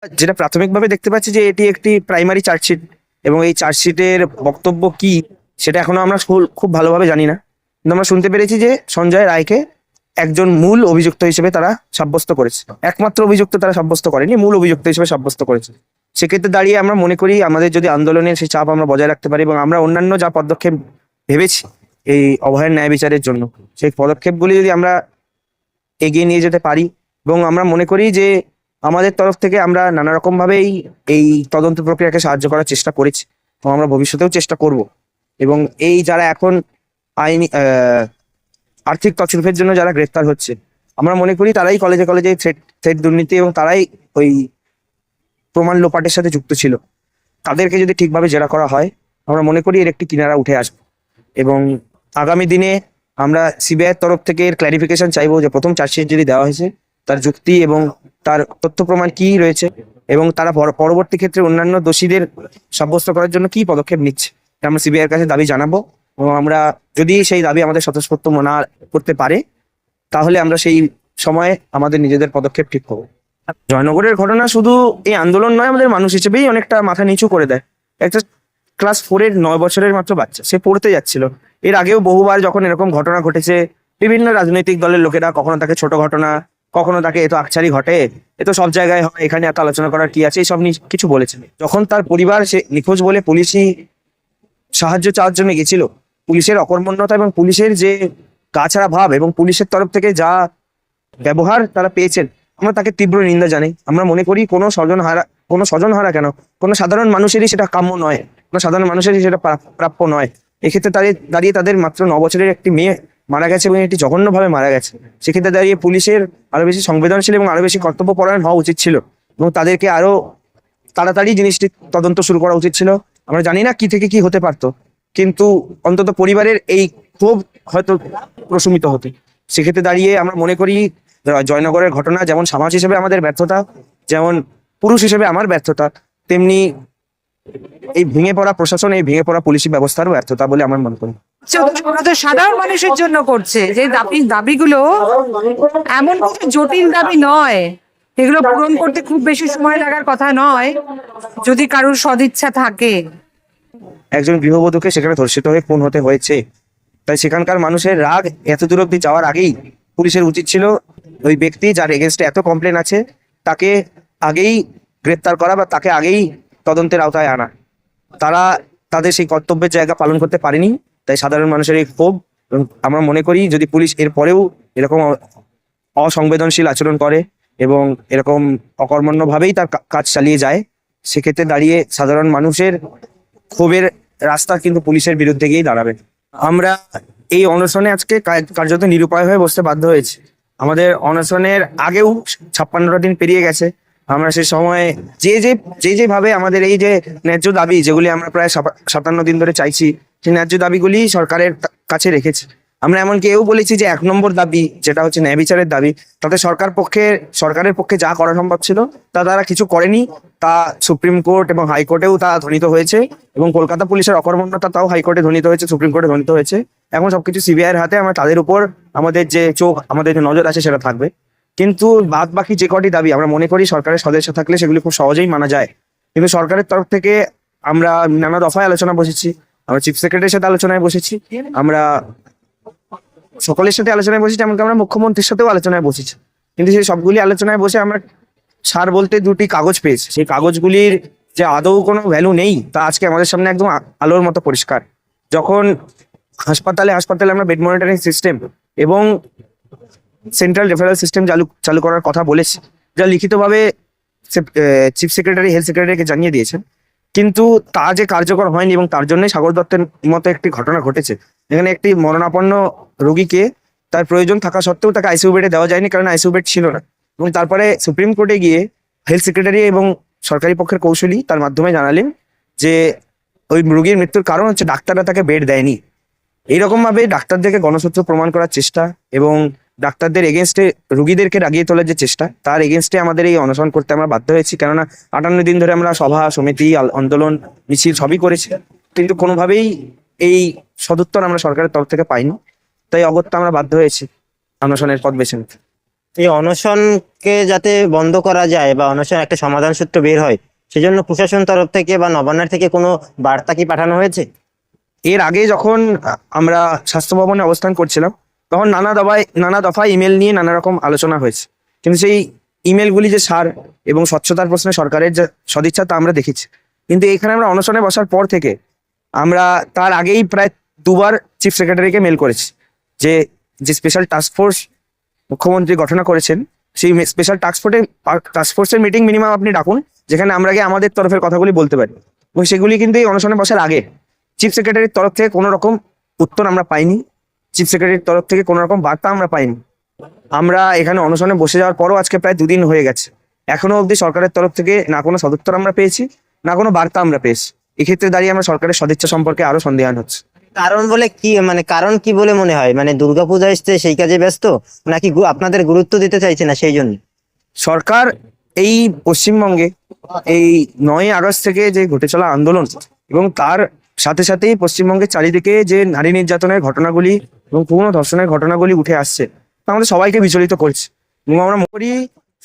যেটা প্রাথমিকভাবে দেখতে পাচ্ছি যে এটি একটি প্রাইমারি চার্জশিট এবং এই চার্জশিটের বক্তব্য কি সেটা এখনো আমরা খুব ভালোভাবে জানি না। কিন্তু আমরা শুনতে পেরেছি যে সঞ্জয় রায়কে একজন মূল অভিযুক্ত হিসেবে তারা সাব্যস্ত করেছে। একমাত্র অভিযুক্ত তারা সাব্যস্ত করেনি, মূল অভিযুক্ত হিসেবে সাব্যস্ত করেছে। সেক্ষেত্রে দাঁড়িয়ে আমরা মনে করি আমাদের যদি আন্দোলনের সেই চাপ আমরা বজায় রাখতে পারি এবং আমরা অন্যান্য যা পদক্ষেপ ভেবেছি এই অভয়ের ন্যায় বিচারের জন্য, সেই পদক্ষেপগুলি যদি আমরা এগিয়ে নিয়ে যেতে পারি এবং আমরা মনে করি যে আমাদের তরফ থেকে আমরা নানা রকম ভাবেই এই তদন্ত প্রক্রিয়াকে সাহায্য করার চেষ্টা করেছি এবং আমরা ভবিষ্যতেও চেষ্টা করব। এবং এই যারা এখন আইনি আর্থিক তছরুপের জন্য যারা গ্রেফতার হচ্ছে, আমরা মনে করি তারাই কলেজে কলেজে থ্রেট দুর্নীতি এবং তারাই ওই প্রমাণ লোপাটের সাথে যুক্ত ছিল। তাদেরকে যদি ঠিকভাবে জেরা করা হয়, আমরা মনে করি এর একটি কিনারা উঠে আসবে। এবং আগামী দিনে আমরা সিবিআইয়ের তরফ থেকে এর ক্ল্যারিফিকেশন চাইবো যে প্রথম চার্জশিট যদি দেওয়া হয়েছে তার যুক্তি এবং তার তথ্য প্রমাণ কি রয়েছে এবং তারা পরবর্তী ক্ষেত্রে অন্যান্য দোষীদের সাব্যস্ত করার জন্য কি পদক্ষেপ নিচ্ছে, আমরা সিবিআইয়ের কাছে দাবি জানাবো। এবং আমরা যদি সেই দাবি আমাদের স্বতঃস্ফূর্ত না করতে পারে তাহলে আমরা সেই সময়ে আমাদের নিজেদের পদক্ষেপ ঠিক করবো। জয়নগরের ঘটনা শুধু এই আন্দোলন নয়, আমাদের মানুষ হিসেবেই অনেকটা মাথা নিচু করে দেয়। একটা ক্লাস 4-এর 9 বছরের মাত্র বাচ্চা, সে পড়তে যাচ্ছিল। এর আগেও বহুবার যখন এরকম ঘটনা ঘটেছে, বিভিন্ন রাজনৈতিক দলের লোকেরা কখনো তাকে ছোট ঘটনা, কখনো তাকে এত আকছারি ঘটে, এ তো সব জায়গায় হয়, এখানে এত আলোচনা করার কি আছে, এইসব নিয়ে কিছু বলেছেন। যখন তার পরিবার সে নিখোঁজ বলে পুলিশই সাহায্য চাওয়ার জন্য গেছিল, পুলিশের অকর্মণ্যতা এবং পুলিশের যে গাছাড়া ভাব এবং পুলিশের তরফ থেকে যা ব্যবহার তারা পেয়েছেন, আমরা তাকে তীব্র নিন্দা জানাই। আমরা মনে করি কোনো স্বজন হারা কেন, কোনো সাধারণ মানুষেরই সেটা কাম্য নয়, কোনো সাধারণ মানুষেরই সেটা প্রাপ্য নয়। এক্ষেত্রে দাঁড়িয়ে তাদের মাত্র 9 বছরের একটি মেয়ে মারা গেছে এবং এটি জঘন্যভাবে মারা গেছে। সেক্ষেত্রে দাঁড়িয়ে পুলিশের আরো বেশি সংবেদনশীল এবং আরো বেশি কর্তব্যপরায়ণ হওয়া উচিত ছিল এবং তাদেরকে আরো তাড়াতাড়ি জিনিসটি তদন্ত শুরু করা উচিত ছিল। আমরা জানি না কি থেকে কি হতে পারতো, কিন্তু অন্তত পরিবারের এই ক্ষোভ হয়তো প্রশমিত হতো। সেক্ষেত্রে দাঁড়িয়ে আমরা মনে করি জয়নগরের ঘটনা যেমন সমাজ হিসেবে আমাদের ব্যর্থতা, যেমন পুরুষ হিসেবে আমার ব্যর্থতা, তেমনি এই ভেঙে পড়া প্রশাসন, এই ভেঙে পড়া পুলিশি ব্যবস্থারও ব্যর্থতা বলে আমার মনে করি। ওরা তো সাধারণ মানুষের জন্য করছে, যে দাবিগুলো এমন কোনো জটিল দাবি নয়, এগুলো পূরণ করতে খুব বেশি সময় লাগার কথা নয় যদি কারোর সদিচ্ছা থাকে। একজন গৃহবধূকে সেখানে ধর্ষিত হয়ে খুন হতে হয়েছে, তাই সেখানকার মানুষের রাগ এত দূর অব্দি যাওয়ার আগেই পুলিশের উচিত ছিল ওই ব্যক্তি যার এগেনস্টে এত কমপ্লেন আছে তাকে আগেই গ্রেপ্তার করা বা তাকে আগেই তদন্তের আওতায় আনা। তারা তাদের সেই কর্তব্যের জায়গা পালন করতে পারেনি, তাই সাধারণ মানুষের এই ক্ষোভ। আমরা মনে করি যদি পুলিশ এর পরেও এরকম অসংবেদনশীল আচরণ করে এবং এরকম অকর্মণ্যভাবেই তার কাজ চালিয়ে যায়, সেক্ষেত্রে দাঁড়িয়ে সাধারণ মানুষের ক্ষোভের রাস্তা কিন্তু পুলিশের বিরুদ্ধে গিয়েই দাঁড়াবে। আমরা এই অনশনে আজকে কার্যত নিরুপায় হয়ে বসতে বাধ্য হয়েছে। আমাদের অনশনের আগেও 56টা দিন পেরিয়ে গেছে। আমরা সে সময় যেভাবে আমাদের এই যে ন্যায্য দাবি, যেগুলি আমরা প্রায় 57 দিন ধরে চাইছি, সেই ন্যায্য দাবিগুলি সরকারের কাছে রেখেছি। আমরা এমনকি এও বলেছি যে 1 নম্বর দাবি, যেটা হচ্ছে ন্যায় বিচারের দাবি, তাতে সরকারের পক্ষে যা করা সম্ভব ছিল তা তারা কিছু করেনি। তা সুপ্রিম কোর্ট এবং হাইকোর্টেও তা ধ্বনিত হয়েছে এবং কলকাতা পুলিশের অকর্মণ্যতা তাও হাইকোর্টে ধ্বনিত হয়েছে, সুপ্রিম কোর্টে ধ্বনিত হয়েছে। এখন সবকিছু সিবিআইয়ের হাতে, আমরা তাদের উপর আমাদের যে চোখ, আমাদের যে নজর আছে সেটা থাকবে। কিন্তু বাদ বাকি যে কটি দাবি আমরা মনে করি সরকারের সদিচ্ছা থাকলে সেগুলি খুব সহজেই মানা যায়। কিন্তু সরকারের তরফ থেকে আমরা নানা দফায় আলোচনা বসেছি, আমরা চিফ সেক্রেটারির সাথে আলোচনায় বসেছি, আমরা সকলের সাথে আলোচনায় বসেছি, এমনকি আমরা মুখ্যমন্ত্রীর সাথেও আলোচনায় বসেছি। কিন্তু সেই সবগুলি আলোচনায় বসে আমরা সার বলতে 2টি কাগজ পেয়েছি। সেই কাগজগুলির যে আদৌ কোনো ভ্যালু নেই তা আজকে আমাদের সামনে একদম আলোর মতো পরিষ্কার। যখন হাসপাতালে আমরা বেড মনিটরিং সিস্টেম এবং সেন্ট্রাল রেফারেল সিস্টেম চালু করার কথা বলেছি, যা লিখিতভাবে চিফ সেক্রেটারি হেলথ সেক্রেটারিকে জানিয়ে দিয়েছেন, কিন্তু তা যে কার্যকর হয়নি এবং তার জন্যই সাগর দত্তের মতো একটি ঘটনা ঘটেছে, যেখানে একটি মরণাপন্ন রোগীকে তার প্রয়োজন থাকা সত্ত্বেও তাকে আইসিইউ বেডে দেওয়া যায়নি, কারণ আইসিইউ বেড ছিল না। এবং তারপরে সুপ্রিম কোর্টে গিয়ে হেলথ সেক্রেটারি এবং সরকারি পক্ষের কৌশলী তার মাধ্যমে জানালেন যে ওই রোগীর মৃত্যুর কারণ হচ্ছে ডাক্তাররা তাকে বেড দেয়নি। এইরকম ভাবে ডাক্তারদেরকে গণসূত্র প্রমাণ করার চেষ্টা এবং ডাক্তারদের এগেনস্টে রুগীদেরকে রাগিয়ে তোলার যে চেষ্টা, তার এগেনস্টে আমাদের এই অনশন করতে আমরা বাধ্য হয়েছি। কেননা 58 দিন ধরে আমরা সভা সমিতি আন্দোলন মিছিল সবই করেছি, কিন্তু কোনোভাবেই এই সদুত্তর আমরা সরকারের তরফ থেকে পাইনি। তাই অগত্যা আমরা বাধ্য হয়েছি অনশনের পথ বেছে নিতে। এই অনশনকে যাতে বন্ধ করা যায় বা অনশন একটা সমাধান সূত্র বের হয়, সেজন্য প্রশাসন তরফ থেকে বা নবান্নের থেকে কোনো বার্তা কি পাঠানো হয়েছে? এর আগে যখন আমরা স্বাস্থ্য ভবনে অবস্থান করছিলাম, তখন নানা দফায় ইমেল নিয়ে নানা রকম আলোচনা হয়েছে, কিন্তু সেই ইমেলগুলি যে সার এবং স্বচ্ছতার প্রশ্নে সরকারের যে সদিচ্ছা তা আমরা দেখেছি। কিন্তু এখানে আমরা অনশনে বসার পর থেকে আমরা তার আগেই প্রায় দুবার চিফ সেক্রেটারিকে মেল করেছি যে যে স্পেশাল টাস্কফোর্স মুখ্যমন্ত্রী গঠন করেছেন, সেই স্পেশাল টাস্কফোর্সের মিটিং মিনিমাম আপনি ডাকুন, যেখানে আমরা গিয়ে আমাদের তরফের কথাগুলি বলতে পারি। এবং সেগুলি কিন্তু এই অনশনে বসার আগে চিফ সেক্রেটারির তরফ থেকে কোনো রকম উত্তর আমরা পাইনি, চিফ সেক্রেটারির তরফ থেকে কোনো রকম বার্তা আমরা পাইনি। আমরা এখানে অনশনে বসে যাওয়ার পরও আজকে প্রায় 2 দিন হয়ে গেছে, এখনো অবধি সরকারের তরফ থেকে না কোনো সদুত্তর আমরা পেয়েছি, না কোনো বার্তা আমরা পেয়েছি। এক্ষেত্রে দাঁড়িয়ে আমরা সরকারের সদিচ্ছা সম্পর্কে আরো সন্দেহান হচ্ছে। কারণ বলে কি, মানে কারণ কি বলে মনে হয়? মানে দুর্গাপূজা এসছে সেই কাজে ব্যস্ত, নাকি আপনাদের গুরুত্ব দিতে চাইছে না সেই জন্য? সরকার এই পশ্চিমবঙ্গে এই 9ই আগস্ট থেকে যে ঘটে চলা আন্দোলন এবং তার সাথে সাথেই পশ্চিমবঙ্গের চারিদিকে যে নারী নির্যাতনের ঘটনাগুলি এবং পুরনো ধর্ষণের ঘটনাগুলি উঠে আসছে, তা আমাদের সবাইকে বিচলিত করছে। এবং আমরা মনে করি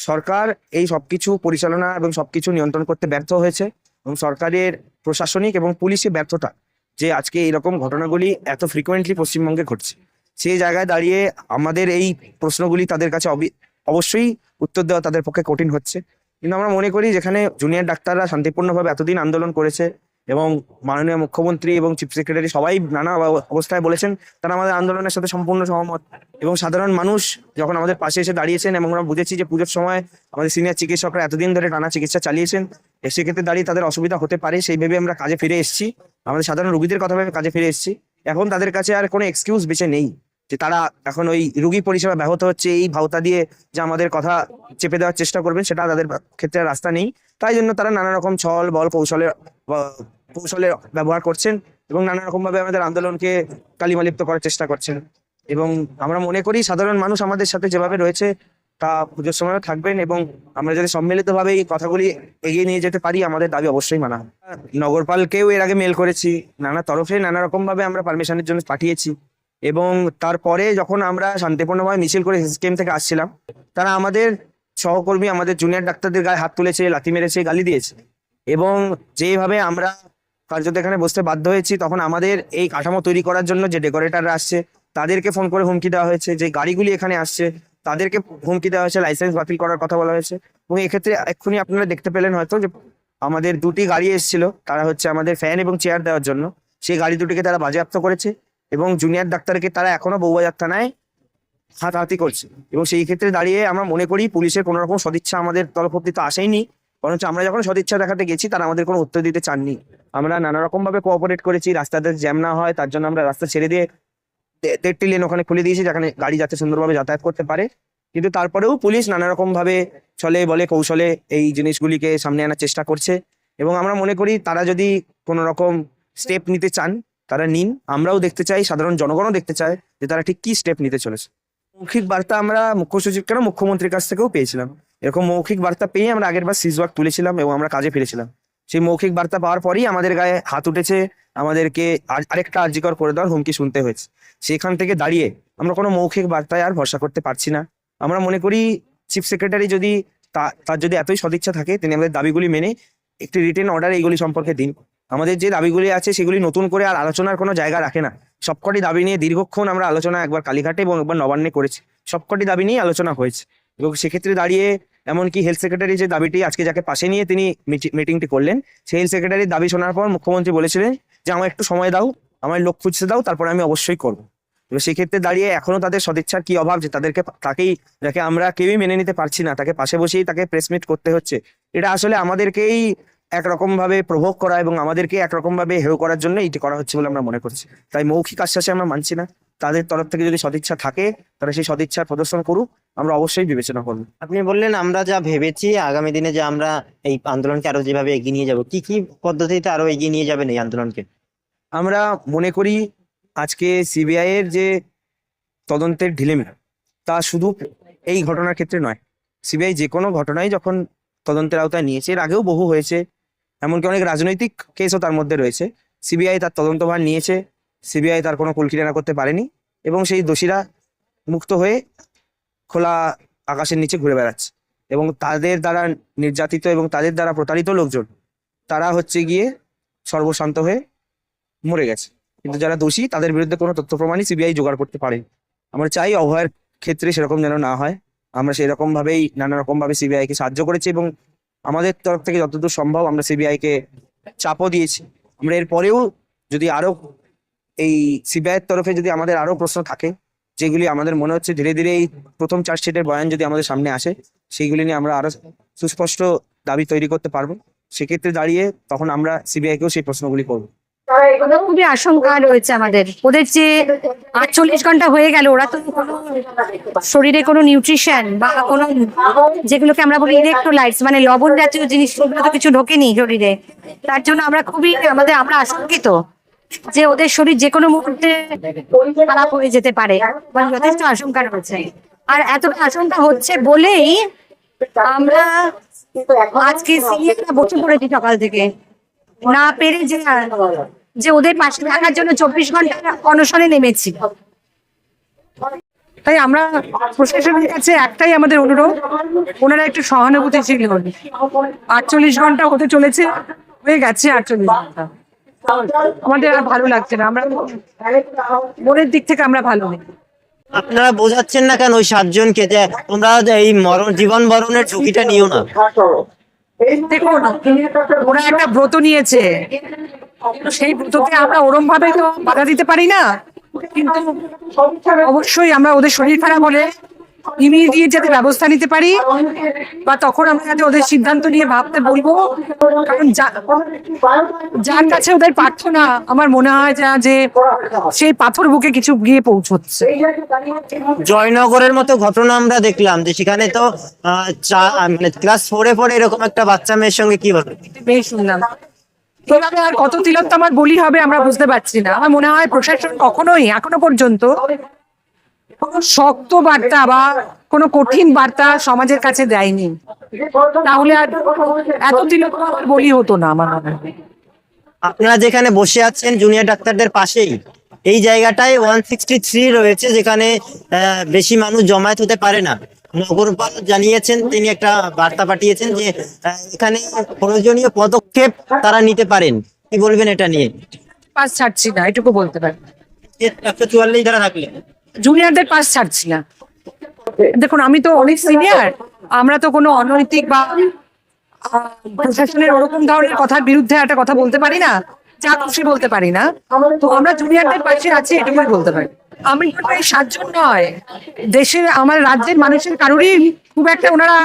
সরকার এই সবকিছু পরিচালনা এবং সবকিছু নিয়ন্ত্রণ করতে ব্যর্থ হয়েছে, এবং সরকারের প্রশাসনিক এবং পুলিশের ব্যর্থতা যে আজকে এইরকম ঘটনাগুলি এত ফ্রিকোয়েন্টলি পশ্চিমবঙ্গে ঘটছে, সেই জায়গায় দাঁড়িয়ে আমাদের এই প্রশ্নগুলি তাদের কাছে অবশ্যই উত্তর দেওয়া তাদের পক্ষে কঠিন হচ্ছে। কিন্তু আমরা মনে করি যেখানে জুনিয়র ডাক্তাররা শান্তিপূর্ণভাবে এতদিন আন্দোলন করেছে এবং মাননীয় মুখ্যমন্ত্রী এবং চিফ সেক্রেটারি সবাই নানা অবস্থায় বলেছেন তারা আমাদের আন্দোলনের সাথে সম্পূর্ণ সহমত, এবং সাধারণ মানুষ যখন আমাদের পাশে এসে দাঁড়িয়েছেন এবং আমরা বুঝেছি যে পুজোর সময় আমাদের সিনিয়র চিকিৎসকরা এতদিন ধরে টানা চিকিৎসা চালিয়েছেন, সেক্ষেত্রে দাঁড়িয়ে তাদের অসুবিধা হতে পারে, সেই ভেবে আমরা কাজে ফিরে এসেছি, আমাদের সাধারণ রোগীদের কথা ভেবে কাজে ফিরে এসেছি। এখন তাদের কাছে আর কোনো এক্সকিউজ বেঁচে নেই যে তারা এখন ওই রুগী পরিষেবা ব্যাহত হচ্ছে এই ভাওতা দিয়ে যে আমাদের কথা চেপে দেওয়ার চেষ্টা করবেন, সেটা তাদের ক্ষেত্রে আর রাস্তা নেই। তাই জন্য তারা নানা রকম ছল বল কৌশলের ব্যবহার করছেন এবং নানা রকম ভাবে আমাদের আন্দোলনকে কালিমালিপ্ত করার চেষ্টা করছেন। এবং আমরা মনে করি সাধারণ মানুষ আমাদের সাথে যেভাবে রয়েছে তা পুজোর সময়ও থাকবেন, এবং আমরা যদি সম্মিলিতভাবে এই কথাগুলি এগিয়ে নিয়ে যেতে পারি আমাদের দাবি অবশ্যই মানা হবে। নগরপালকেও এর আগে মেল করেছি, নানা তরফে নানা রকম ভাবে আমরা পারমিশনের জন্য পাঠিয়েছি, এবং তারপরে যখন আমরা শান্তিপূর্ণভাবে মিছিল করে সিস্টেম থেকে আসছিলাম, তারা আমাদের সহকর্মী আমাদের জুনিয়র ডাক্তারদের গায়ে হাত তুলেছে, লাথি মেরেছে, গালি দিয়েছে। এবং যেভাবে আমরা কার্যত এখানে বসতে বাধ্য হয়েছি, তখন আমাদের এই কাঠামো তৈরি করার জন্য যে ডেকোরেটররা আসছে তাদেরকে ফোন করে হুমকি দেওয়া হয়েছে, যে গাড়িগুলি এখানে আসছে তাদেরকে হুমকি দেওয়া হয়েছে, লাইসেন্স বাতিল করার কথা বলা হয়েছে। এবং এক্ষেত্রে এক্ষুনি আপনারা দেখতে পেলেন হয়তো যে আমাদের 2টি গাড়ি এসেছিল, তারা হচ্ছে আমাদের ফ্যান এবং চেয়ার দেওয়ার জন্য, সেই গাড়ি দুটিকে তারা বাজেয়াপ্ত করেছে এবং জুনিয়র ডাক্তারকে তারা এখনো বউবাজার থানায় হাতাহাতি করছে। এবং সেই ক্ষেত্রে দাঁড়িয়ে আমরা মনে করি পুলিশের কোনো রকম সদিচ্ছা আমাদের তরফ অব্দি তো আসেইনি, বরঞ্চ আমরা যখন সদিচ্ছা দেখাতে গেছি তারা আমাদের কোনো উত্তর দিতে চাননি। আমরা নানা রকম ভাবে কোঅপারেট করেছি, রাস্তাতে জ্যাম না হয় তার জন্য আমরা রাস্তা ছেড়ে দিয়ে 1.5টি লেন ওখানে খুলে দিয়েছি, যেখানে গাড়ি যাতে সুন্দরভাবে যাতায়াত করতে পারে। কিন্তু তারপরেও পুলিশ নানা রকম ভাবে ছলে বলে কৌশলে এই জিনিসগুলিকে সামনে আনার চেষ্টা করছে। এবং আমরা মনে করি তারা যদি কোনো রকম স্টেপ নিতে চান তারা নিন, আমরাও দেখতে চাই, সাধারণ জনগণও দেখতে চায় যে তারা ঠিক কি স্টেপ নিতে চলেছে। মৌখিক বার্তা আমরা মুখ্য সচিব কেন মুখ্যমন্ত্রীর কাছ থেকেও পেয়েছিলাম, এরকম মৌখিক বার্তা পেয়ে আমরা আগের বার সিজওয়াক তুলেছিলাম এবং আমরা কাজে ফিরেছিলাম। সেই মৌখিক বার্তা পাওয়ার পরেই আমাদের গায়ে হাত উঠেছে, আমাদেরকে আরেকটা আর্জিকর করে দেওয়ার হুমকি শুনতে হয়েছে। সেখান থেকে দাঁড়িয়ে আমরা কোনো মৌখিক বার্তায় আর ভরসা করতে পারছি না। আমরা মনে করি চিফ সেক্রেটারি যদি তার যদি এতই সদিচ্ছা থাকে, তিনি আমাদের দাবিগুলি মেনে একটি রিটেন অর্ডার এইগুলি সম্পর্কে দিন। আমাদের যে দাবিগুলি আছে সেগুলি নতুন করে আর আলোচনার কোনো জায়গা রাখে না। সবকটি দাবি নিয়ে দীর্ঘক্ষণ আমরা আলোচনা একবার কালীঘাটে এবং একবার নবান্নে করেছি, সবকটি দাবি নিয়ে আলোচনা হয়েছে। এবং সেক্ষেত্রে দাঁড়িয়ে এমনকি হেলথ সেক্রেটারি যে দাবিটি আজকে যাকে পাশে নিয়ে তিনি মিটিংটি করলেন, সেই হেলথ সেক্রেটারির দাবি শোনার পর মুখ্যমন্ত্রী বলেছিলেন যে আমার একটু সময় দাও, আমার লোক খুঁজতে দাও, তারপরে আমি অবশ্যই করবো। তো সেক্ষেত্রে দাঁড়িয়ে এখনো তাদের সদিচ্ছার কি অভাব যে যাকে আমরা কেউই মেনে নিতে পারছি না, তাকে পাশে বসেই তাকে প্রেস মিট করতে হচ্ছে। এটা আসলে আমাদেরকেই একরকম ভাবে প্রভোগ করা এবং আমাদেরকে একরকম ভাবে হেয় করার জন্য এটি করা হচ্ছে বলে আমরা মনে করছি। তাই মৌখিক আশ্বাসে আমরা মানছি না, তাদের তরফ থেকে যদি সদিচ্ছা থাকে তারা সেই সদিচ্ছার প্রদর্শন করুক, আমরা অবশ্যই বিবেচনা করবো। আপনি বললেন আমরা যা ভেবেছি আগামী দিনে যে আমরা এই আন্দোলনকে আরো যেভাবে এগিয়ে নিয়ে যাব, কি কি পদ্ধতিতে আরো এগিয়ে নিয়ে যাবেন এই আন্দোলনকে? আমরা মনে করি আজকে সিবিআই এর যে তদন্তের ঢিলেমি, তা শুধু এই ঘটনার ক্ষেত্রে নয়, সিবিআই যে কোনো ঘটনাই যখন তদন্তের আওতায় নিয়েছে, এর আগেও বহু হয়েছে, এমনকি অনেক রাজনৈতিক কেসও তার মধ্যে রয়েছে, সিবিআই তার তদন্তভার নিয়েছে, সিবিআই তার কোনো কুলকিনারা করতে পারেনি এবং সেই দোষীরা মুক্ত হয়ে খোলা আকাশের নিচে ঘুরে বেড়াচ্ছে এবং তাদের দ্বারা নির্যাতিত এবং তাদের দ্বারা প্রতারিত লোকজন তারা হচ্ছে গিয়ে সর্বশান্ত হয়ে মরে গেছে। কিন্তু যারা দোষী তাদের বিরুদ্ধে কোনো তথ্য প্রমাণই সিবিআই জোগাড় করতে পারে। আমরা চাই অভয়ের ক্ষেত্রে সেরকম যেন না হয়। আমরা সেরকম ভাবেই নানা রকম ভাবে সিবিআই কে সাহায্য করেছি এবং আমাদের তরফ থেকে যতদূর সম্ভব আমরা সিবিআই কে চাপও দিয়েছি। আমরা এরপরেও যদি আরো এই সিবিআই এর তরফে যদি আমাদের আরো প্রশ্ন থাকে যেগুলি আমাদের মনে হচ্ছে ধীরে ধীরে এই প্রথম চার্জশিটের বয়ান যদি আমাদের সামনে আসে সেইগুলি নিয়ে আমরা আরো সুস্পষ্ট দাবি তৈরি করতে পারবো। সেক্ষেত্রে দাঁড়িয়ে তখন আমরা সিবিআই কেও সেই প্রশ্নগুলি করবো। খুবই আশঙ্কা রয়েছে আমাদের। ওদের যে 48 ঘন্টা হয়ে গেল, ওরা তো কোনো শরীরে কোনো নিউট্রিশন বা কোনো যেগুলোকে আমরা বলি ইলেকট্রোলাইটস মানে লবণ জাতীয় জিনিস সেগুলো তো কিছু ঢোকেনি শরীরে। তার জন্য আমরা খুবই আমরা আশঙ্কিত যে ওদের শরীর যে কোনো মুহূর্তে খারাপ হয়ে যেতে পারে, মানে যথেষ্ট আশঙ্কা রয়েছে। আর এতটা আশঙ্কা হচ্ছে বলেই আমরা আজকে সিএটা বসে পড়েছি সকাল থেকে, না পেরে যে ওদের পাশে থাকার জন্য 24 ঘন্টা অনশনে নেমেছি। তাই আমরা প্রশাসনের কাছে একটাই আমাদের অনুরোধ, ওনারা একটু সহানুভূতিশীল হন। 48 ঘন্টা হতে চলেছে, হয়ে গেছে 48 ঘন্টা, আমাদের আর ভালো লাগছে না। আমরা মনের দিক থেকে আমরা ভালো নেই। আপনারা বোঝাচ্ছেন না কেন ওই 7 জনকে যে তোমরা এই জীবন মরণের ঝুঁকিটা নিও না? দেখুন, ওরা একটা ব্রত নিয়েছে, সেই ব্রতকে আমরা ওরম ভাবে তো বাধা দিতে পারি না। কিন্তু অবশ্যই আমরা ওদের শরীর খারাপ হলে ইমিডিয়েট যাতে ব্যবস্থা নিতে পারি বা তখন আমরা যাতে ওদের সিদ্ধান্ত নিয়ে ভাবতে বলবো। কারণ যার কাছে ওদের প্রার্থনা, আমার মনে হয় যে সেই পাথর বুকে কিছু গিয়ে পৌঁছচ্ছে। জয়নগরের মতো ঘটনা আমরা দেখলাম যে সেখানে তো মানে ক্লাস 4-এ পড়ে এরকম একটা বাচ্চা মেয়ের সঙ্গে কি হলো? বেশ শুনলাম। এভাবে আর কত তিলোত্তমার বলি হবে আমরা বুঝতে পারছি না। আমার মনে হয় প্রশাসন কখনোই এখনো পর্যন্ত কোনো শক্ত বার্তা বা কোনো কঠিন বার্তা সমাজের কাছে দেয়নি, তাহলে আর এত তিলোত্তমার বলি হতো না আমার মনে হয়। আপনারা যেখানে বসে আছেন জুনিয়র ডাক্তারদের পাশেই, এই জায়গাটায় 163 রয়েছে যেখানে বেশি মানুষ জমায়েত হতে পারে না। নগরপাল জানিয়েছেন, তিনি একটা বার্তা পাঠিয়েছেন যে এখানে প্রয়োজনীয় পদক্ষেপ তারা নিতে পারেন। কি বলবেন এটা নিয়ে? পাস ছাড়ছি না, এটুকু বলতে পারি। 144 ধারা থাকলে জুনিয়রদের পাস ছাড়ছি না। দেখুন, আমি তো অনেক সিনিয়র, আমরা তো কোনো অনৈতিক বা প্রশাসনের ওরকম ধরনের কথার বিরুদ্ধে একটা কথা বলতে পারি না, যা খুশি বলতে পারি না। তো আমরা জুনিয়রদের পাশে আছি, এটুকুই বলতে পারি। আমি এই 7 জন নয়, দেশের আমার রাজ্যের মানুষের কারোরই খুব একটা ওনারা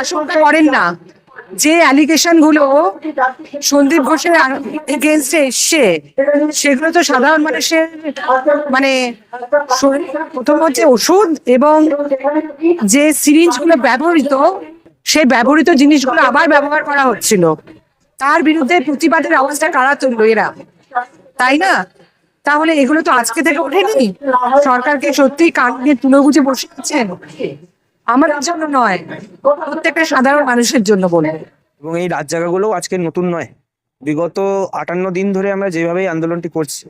আশঙ্কা করেন না যে অ্যালিগেশন গুলো সন্দীপ ঘোষের এগেনস্টে এসছে, সেগুলো তো সাধারণ মানুষের প্রথম হচ্ছে ওষুধ এবং যে সিরিঞ্জ গুলো ব্যবহৃত, সেই ব্যবহৃত জিনিসগুলো আবার ব্যবহার করা হচ্ছিল, তার বিরুদ্ধে প্রতিবাদের আওয়াজটা কারা তুললো? এরা, তাই না? তাহলে এগুলো তো আজকে থেকে ওঠেনি। সরকারকে সত্যি কান নিয়ে তুলে গুজে বসে আছেন, আমাদের জন্য নয়, প্রত্যেকটা সাধারণ মানুষের জন্য বলে। এবং এই রাত জায়গাগুলো আজকে নতুন নয়। বিগত 58 দিন ধরে আমরা যেভাবে আন্দোলনটি করছি,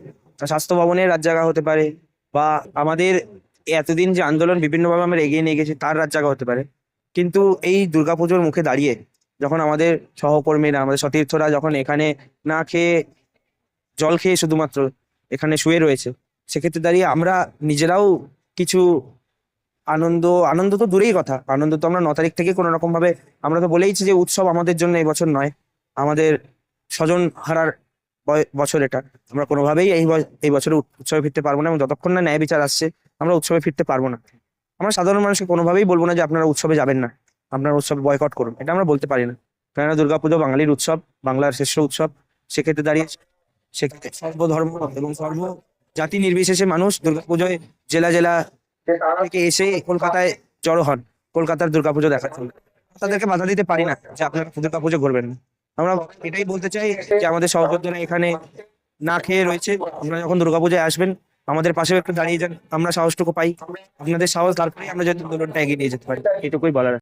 স্বাস্থ্য ভবনের রাত জায়গা হতে পারে বা আমাদের এতদিন যে আন্দোলন বিভিন্নভাবে আমরা এগিয়ে নিয়ে গেছি তার রাত জায়গা হতে পারে। কিন্তু এই দুর্গাপুজোর মুখে দাঁড়িয়ে যখন আমাদের সহকর্মীরা, আমাদের সতীর্থরা যখন এখানে না খেয়ে জল খেয়ে শুধুমাত্র এখানে শুয়ে রয়েছে, সেক্ষেত্রে দাঁড়িয়ে আমরা নিজেরাও কিছু আনন্দ তো দূরেই কথা, আনন্দ তো আমরা 9 তারিখ থেকে কোনো রকম ভাবে আমরা তো বলেইছি যে উৎসব আমাদের জন্য এই বছর নয়, আমাদের স্বজন হারার বছর এটা। আমরা কোনোভাবেই এই বছরে উৎসবে ফিরতে পারবো না এবং যতক্ষণ না ন্যায় বিচার আসছে আমরা উৎসবে ফিরতে পারবো না। আমরা সাধারণ মানুষকে কোনোভাবেই বলবো না যে আপনারা উৎসবে যাবেন না, আপনারা উৎসবে বয়কট করুন, এটা আমরা বলতে পারি না। কেননা দুর্গাপুজো বাঙালির উৎসব, বাংলার শ্রেষ্ঠ উৎসব। সেক্ষেত্রে দাঁড়িয়ে সেক্ষেত্রে সর্বধর্ম এবং সর্ব জাতি নির্বিশেষে মানুষ দুর্গাপুজোয় জেলা জেলা থেকে এসে কলকাতায় জড়ো হন কলকাতার দুর্গাপুজো দেখার জন্য। তাদেরকে বাধা দিতে পারি না যে আপনারা দুর্গাপুজো করবেন না। আমরা এটাই বলতে চাই যে আমাদের সহযোদ্ধারা এখানে না খেয়ে রয়েছে, আপনারা যখন দুর্গাপূজায় আসবেন আমাদের পাশেও একটু দাঁড়িয়ে যান, আমরা সাহসটুকু পাই। আপনাদের সাহস তারপরে আমরা যদি আন্দোলনটা এগিয়ে নিয়ে যেতে পারি, এটুকুই বলার।